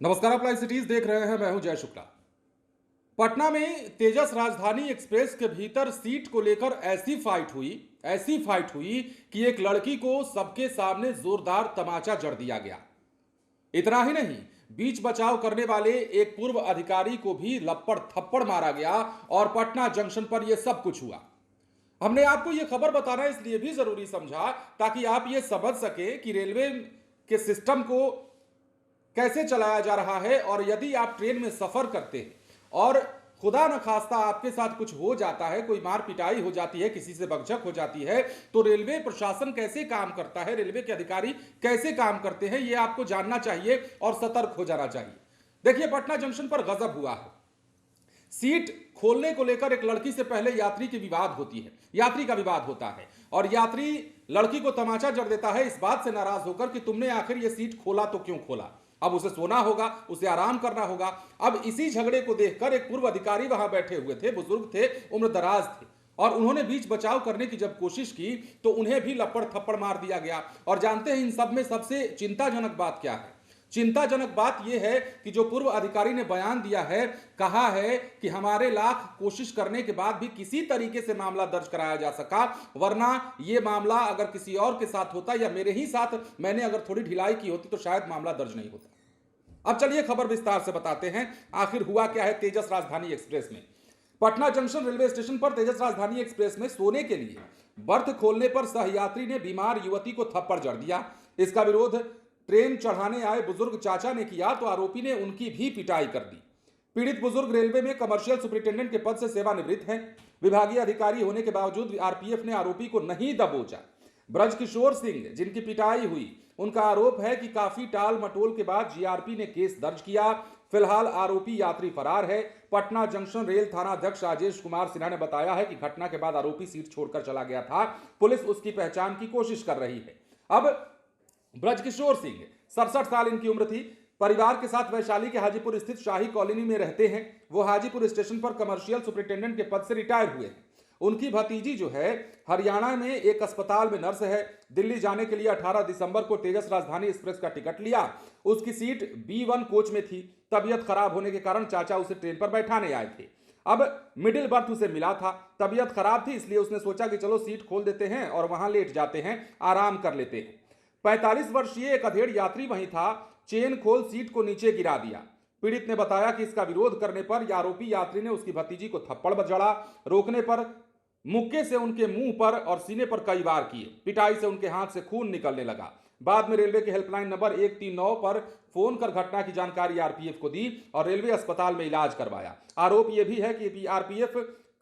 नमस्कार, आप live cities देख रहे हैं। मैं हूं जय शुक्ला। पटना में तेजस राजधानी एक्सप्रेस के भीतर सीट को लेकर ऐसी फाइट हुई कि एक लड़की को सबके सामने जोरदार तमाचा जड़ दिया गया। इतना ही नहीं, बीच बचाव करने वाले एक पूर्व अधिकारी को भी लपड़ थप्पड़ मारा गया और पटना जंक्शन पर यह सब कुछ हुआ। हमने आपको यह खबर बताना इसलिए भी जरूरी समझा ताकि आप यह समझ सके कि रेलवे के सिस्टम को कैसे चलाया जा रहा है। और यदि आप ट्रेन में सफर करते हैं और खुदा न खास्ता आपके साथ कुछ हो जाता है, कोई मार पिटाई हो जाती है, किसी से बकझक हो जाती है, तो रेलवे प्रशासन कैसे काम करता है, रेलवे के अधिकारी कैसे काम करते हैं, यह आपको जानना चाहिए और सतर्क हो जाना चाहिए। देखिए, पटना जंक्शन पर गजब हुआ है। सीट खोलने को लेकर एक लड़की से पहले यात्री की विवाद होती है, यात्री का विवाद होता है और यात्री लड़की को तमाचा जड़ देता है इस बात से नाराज होकर कि तुमने आखिर यह सीट खोला तो क्यों खोला। अब उसे सोना होगा, उसे आराम करना होगा। अब इसी झगड़े को देखकर एक पूर्व अधिकारी वहां बैठे हुए थे, बुजुर्ग थे, उम्र दराज थे, और उन्होंने बीच बचाव करने की जब कोशिश की तो उन्हें भी लपड़ थप्पड़ मार दिया गया। और जानते हैं इन सब में सबसे चिंताजनक बात क्या है? चिंताजनक बात यह है कि जो पूर्व अधिकारी ने बयान दिया है, कहा है कि हमारे लाख कोशिश करने के बाद भी किसी तरीके से मामला दर्ज कराया जा सका, वरना यह मामला अगर किसी और के साथ होता या मेरे ही साथ मैंने अगर थोड़ी ढिलाई की होती तो शायद मामला दर्ज नहीं होता। अब चलिए खबर विस्तार से बताते हैं, आखिर हुआ क्या है तेजस राजधानी एक्सप्रेस में। पटना जंक्शन रेलवे स्टेशन पर तेजस राजधानी एक्सप्रेस में सोने के लिए बर्थ खोलने पर सहयात्री ने बीमार युवती को थप्पड़ जड़ दिया। इसका विरोध ट्रेन चढ़ाने आए बुजुर्ग चाचा ने किया तो आरोपी ने उनकी भी पिटाई कर दी। पीड़ित बुजुर्ग रेलवे में कमर्शियल सुपरिटेंडेंट के पद से सेवानिवृत्त हैं। विभागीय अधिकारी होने के बावजूद आरपीएफ ने आरोपी को नहीं दबोचा। ब्रजकिशोर सिंह जिनकी पिटाई हुई, उनका आरोप है कि काफी टाल मटोल के बाद जीआरपी ने केस दर्ज किया। फिलहाल आरोपी यात्री फरार है। पटना जंक्शन रेल थाना अध्यक्ष राजेश कुमार सिन्हा ने बताया है कि घटना के बाद आरोपी सीट छोड़कर चला गया था। पुलिस उसकी पहचान की कोशिश कर रही है। अब ब्रजकिशोर सिंह 67 साल इनकी उम्र थी। परिवार के साथ वैशाली के हाजीपुर स्थित शाही कॉलोनी में रहते हैं। वो हाजीपुर स्टेशन पर कमर्शियल सुपरिटेंडेंट के पद से रिटायर हुए हैं। उनकी भतीजी जो है हरियाणा में एक अस्पताल में नर्स है। दिल्ली जाने के लिए 18 दिसंबर को तेजस राजधानी एक्सप्रेस का टिकट लिया। उसकी सीट B1 कोच में थी। तबीयत खराब होने के कारण चाचा उसे ट्रेन पर बैठाने आए थे। अब मिडिल बर्थ उसे मिला था। तबीयत खराब थी, इसलिए उसने सोचा कि चलो सीट खोल देते हैं और वहां लेट जाते हैं, आराम कर लेते हैं। 45 वर्षीय एक अधेड़ यात्री वहीं था। चेन खोल सीट को नीचे गिरा दिया। पीड़ित ने बताया कि इसका विरोध करने पर आरोपी यात्री ने उसकी भतीजी को थप्पड़ जड़ा। रोकने पर मुक्के से उनके मुंह पर और सीने पर कई वार किए। पिटाई से उनके हाथ से खून निकलने लगा। बाद में रेलवे के हेल्पलाइन नंबर 139 पर फोन कर घटना की जानकारी आरपीएफ को दी और रेलवे अस्पताल में इलाज करवाया। आरोप यह भी है कि आरपीएफ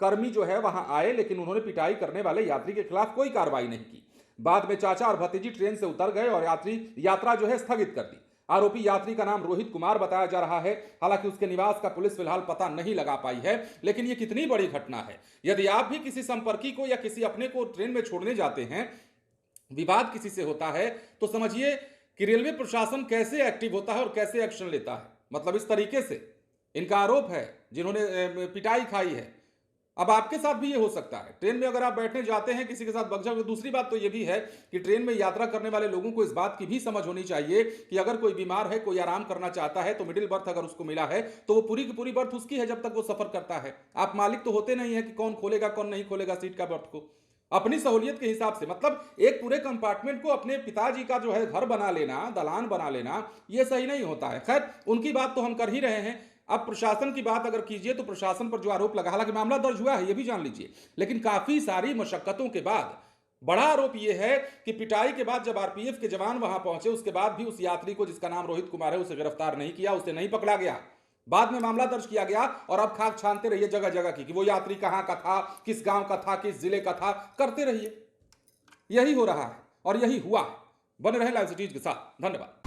कर्मी जो है वहां आए, लेकिन उन्होंने पिटाई करने वाले यात्री के खिलाफ कोई कार्रवाई नहीं की। बाद में चाचा और भतीजी ट्रेन से उतर गए और यात्रा जो है स्थगित कर दी। आरोपी यात्री का नाम रोहित कुमार बताया जा रहा है। हालांकि उसके निवास का पुलिस फिलहाल पता नहीं लगा पाई है। लेकिन यह कितनी बड़ी घटना है। यदि आप भी किसी संपर्की को या किसी अपने को ट्रेन में छोड़ने जाते हैं, विवाद किसी से होता है, तो समझिए कि रेलवे प्रशासन कैसे एक्टिव होता है और कैसे एक्शन लेता है। मतलब इस तरीके से इनका आरोप है जिन्होंने पिटाई खाई है। अब आपके साथ भी ये हो सकता है। ट्रेन में अगर आप बैठने जाते हैं किसी के साथ बकझक। दूसरी बात तो ये भी है कि ट्रेन में यात्रा करने वाले लोगों को इस बात की भी समझ होनी चाहिए कि अगर कोई बीमार है, कोई आराम करना चाहता है, तो मिडिल बर्थ अगर उसको मिला है तो वो पूरी की पूरी बर्थ उसकी है जब तक वो सफर करता है। आप मालिक तो होते नहीं है कि कौन खोलेगा कौन नहीं खोलेगा सीट का बर्थ को। अपनी सहूलियत के हिसाब से, मतलब एक पूरे कंपार्टमेंट को अपने पिताजी का जो है घर बना लेना, दलान बना लेना, यह सही नहीं होता है। खैर, उनकी बात तो हम कर ही रहे हैं। अब प्रशासन की बात अगर कीजिए तो प्रशासन पर जो आरोप लगा, हालांकि मामला दर्ज हुआ है यह भी जान लीजिए, लेकिन काफी सारी मशक्कतों के बाद बड़ा आरोप यह है कि पिटाई के बाद जब आरपीएफ के जवान वहां पहुंचे, उसके बाद भी उस यात्री को जिसका नाम रोहित कुमार है उसे गिरफ्तार नहीं किया, उसे नहीं पकड़ा गया। बाद में मामला दर्ज किया गया और अब खाक छानते रहिए जगह जगह की कि वो यात्री कहां का था, किस गांव का था, किस जिले का था, करते रहिए। यही हो रहा है और यही हुआ है। बने रहे लाइव सिटीज के साथ। धन्यवाद।